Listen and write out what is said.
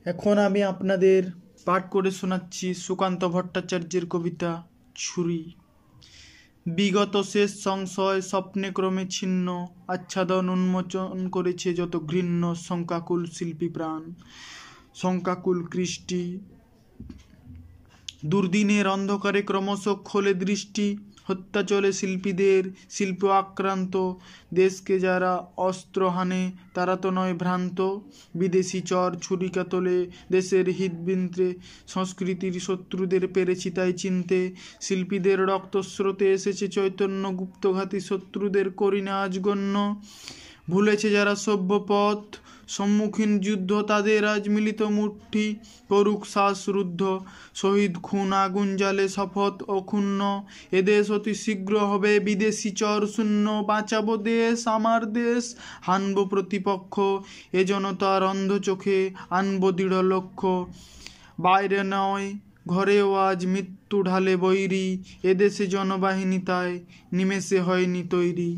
এখন আমি আপনাদের পাঠ করে শোনাচ্ছি সুকান্ত ভট্টাচার্যের কবিতা ছুরি। বিগত শেষ সংশয় স্বপ্নে ক্রমে ছিন্ন, আচ্ছাদন উন্মোচন করেছে যত ঘৃণ্য শঙ্কাকুল শিল্পী প্রাণ, শঙ্কাকুল কৃষ্টি। দুর্দিনের অন্ধকারে ক্রমশ খোলে দৃষ্টি, হত্যা চলে শিল্পীদের, শিল্প আক্রান্ত। দেশকে যারা অস্ত্র হানে তারা তো নয় ভ্রান্ত, বিদেশি চর ছুরিকা তোলে দেশের হিতবিন্দ্রে। সংস্কৃতির শত্রুদের পেরেছি তাই চিনতে, শিল্পীদের রক্তস্রোতে এসেছে চৈতন্য। গুপ্তঘাতী শত্রুদের করি না আজ গণ্য, ভুলেছে যারা সভ্য পথ। সম্মুখীন যুদ্ধ তাদের আজ মিলিত মুঠি, করুক শ্বাসরুদ্ধ। শহীদ খুন আগুন জালে শপথ অক্ষুণ্ণ, এদেশ অতি শীঘ্র হবে বিদেশি চর শূন্য। বাঁচাবো দেশ আমার দেশ, হানব প্রতিপক্ষ, এ জনতার অন্ধ চোখে আনবো দৃঢ় লক্ষ্য। বাইরে নয় ঘরেও আজ মৃত্যু ঢালে বৈরী, এদেশে জনবাহিনী তাই নিমেষে হয়নি তৈরি।